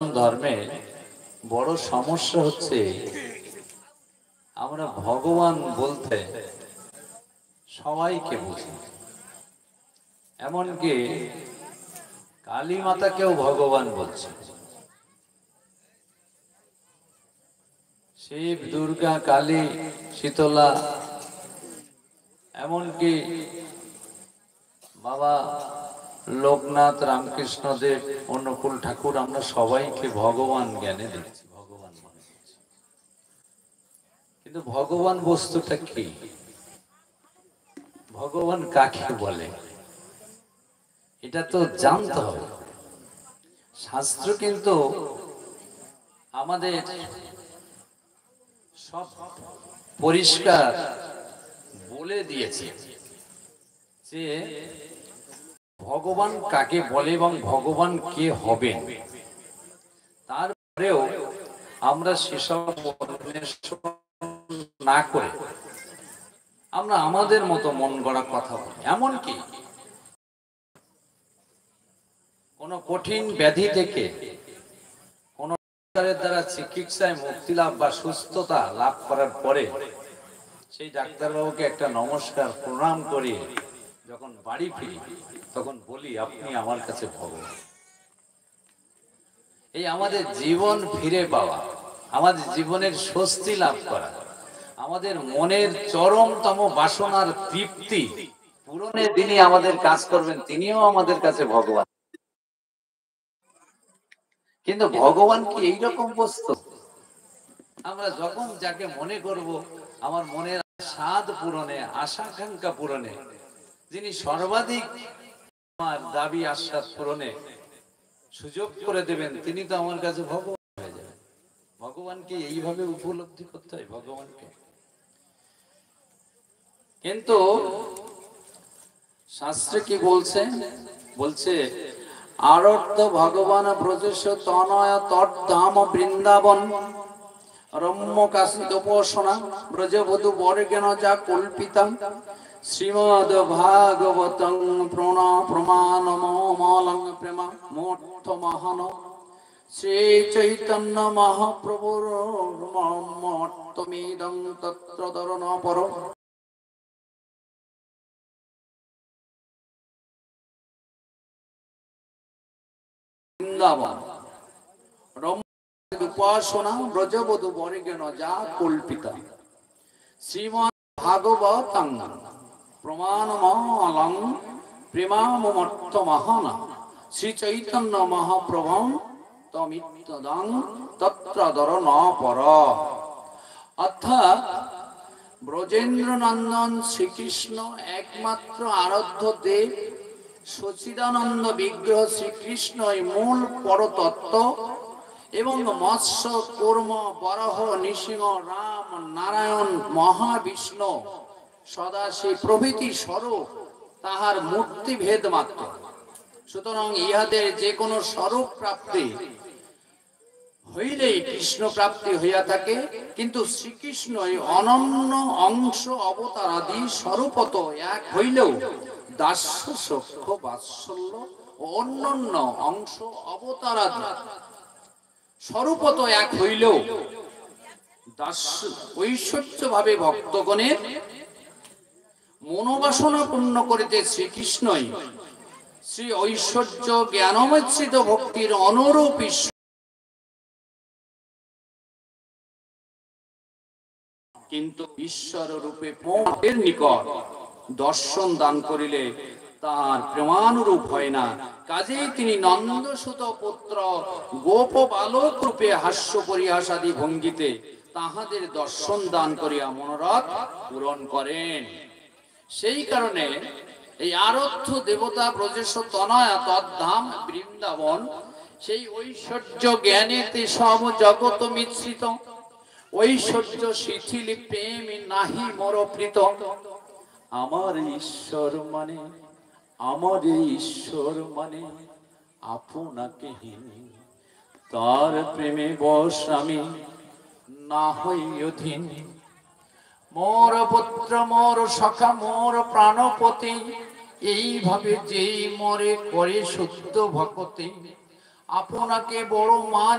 ধর্মে বড় সমস্যা হচ্ছে আমরা ভগবান বলতে সবাইকে বুঝি, এমনকি কালী মাতাকেও ভগবান বলছে। শিব, দুর্গা, কালী, শীতলা, এমনকি বাবা লোকনাথ, রামকৃষ্ণ দেব, অনুকূল ঠাকুর, আমরা সবাইকে ভগবান জ্ঞানে দেখছি, ভগবান মনে করছি। কিন্তু ভগবান বস্তুটা কি? ভগবান কাকে বলে এটা তো জানতে হবে। শাস্ত্র কিন্তু আমাদের সব পরিষ্কার বলে দিয়েছে যে ভগবান কাকে বলে এবং ভগবান কে হবেন। তারপরেও আমরা সেসব না করে আমরা আমাদের মতো মন গড়া কথা বলি। এমনকি কোন কঠিন ব্যাধি থেকে কোন ডাক্তারের দ্বারা চিকিৎসায় মুক্তি লাভ বা সুস্থতা লাভ করার পরে সেই ডাক্তারবাবুকে একটা নমস্কার প্রণাম করিয়ে যখন বাড়ি ফিরি তখন বলি, আপনি আমার কাছে ভগবান। এই আমাদের জীবন ফিরে পাওয়া, আমাদের জীবনের স্বস্তি লাভ করা, আমাদের মনের চরমতম বাসনার তৃপ্তি পূরণের যিনি আমাদের কাজ করবেন তিনিও আমাদের কাছে ভগবান। কিন্তু ভগবান কি এইরকম বস্তু? আমরা যখন যাকে মনে করব আমার মনের স্বাদ পূরণে, আশা আকাঙ্ক্ষা পূরণে, যিনি সর্বাধিক আমার দাবি আস্বাদ পূরণে সুযোগ করে দেবেন, তিনি তো আমার কাছে ভগবান হয়ে যাবেন। ভগবানকে এইভাবে উপলব্ধি করতে হয় ভগবানকে। কিন্তু শাস্ত্রে কি বলছে? বলছে আরর্থ ভগবান ব্রজেশ তনয় তদ্ধাম বৃন্দাবন রম্য কাশিত উপাসনা ব্রজবধূ বর্গেন যা কল্পিতা শ্রীমদ ভাগবতং প্রমাণমলং প্রেমা মোর্থ মহান শ্রী চৈতন্য মহাপ্রভুর মর্তমিদং তত্র দরণ পর। বৃন্দাবন উপাসনা ব্রজবধূ বর্গেন যা কল্পিতা শ্রীমদ ভাগবতং প্রমাণমলং প্রেমামর্থ মহান শ্রী চৈতন্য মহাপ্রভুং তমিত্তদং তত্র দরণ পর। অর্থাৎ ব্রজেন্দ্র নন্দন শ্রীকৃষ্ণ একমাত্র আরাধ্য দেব, সচিদানন্দ বিগ্রহ শ্রীকৃষ্ণই মূল পরতত্ত্ব এবং মৎস্য, কূর্ম, বরাহ, নৃসিংহ, রাম, নারায়ণ, মহাবিষ্ণু, সদাশিব প্রভৃতি স্বরূপ তাহার মূর্তি ভেদ মাত্র। সুতরাং ইহাদের যে কোনো স্বরূপ প্রাপ্তি হইলেই কৃষ্ণ প্রাপ্তি হইয়া থাকে। কিন্তু শ্রীকৃষ্ণই অনন্য অংশ অবতার আদি স্বরূপত এক হইলেও দাস্য, সখ্য, বাৎসল্য ও অন্যান্য অংশ অবতার আদি স্বরূপত এক হইলেও দাস্য ঐশ্বর্য ভাবে ভক্তগণের মনোবাসনা পূর্ণ করিতে শ্রীকৃষ্ণই শ্রী ঐশ্বর্য জ্ঞানমিশ্রিত ভক্তির অনুরূপ ঈশ্বর। কিন্তু ঈশ্বর রূপে পৌঁছের নিকট দর্শন দান করিলে তার প্রেমানুরূপ হয় না। কাজেই তিনি নন্দসুত পুত্র গোপ বালক রূপে হাস্য পরিহাসাদি ভঙ্গিতে তাহাদের দর্শন দান করিয়া মনোরথ পূরণ করেন। সেই কারণে এই আরাধ্য দেবতা ব্রজেশ তনয়া তদ্ধাম বৃন্দাবন, সেই ঐশ্বর্য জ্ঞানেতে সব জগৎ মিশ্রিত, ঐশ্বর্য শিথিল প্রেম নাহি মোর প্রীত। আমার ঈশ্বর মানে, আমার ঈশ্বর মানে আপনাকে তার প্রেমে বশ আমি না হই অধীন। মোর পুত্র, মোর সখা, মোর প্রাণপতি, এইভাবে যেই মরে করে শুদ্ধ ভক্তি, আপনাকে বড় মান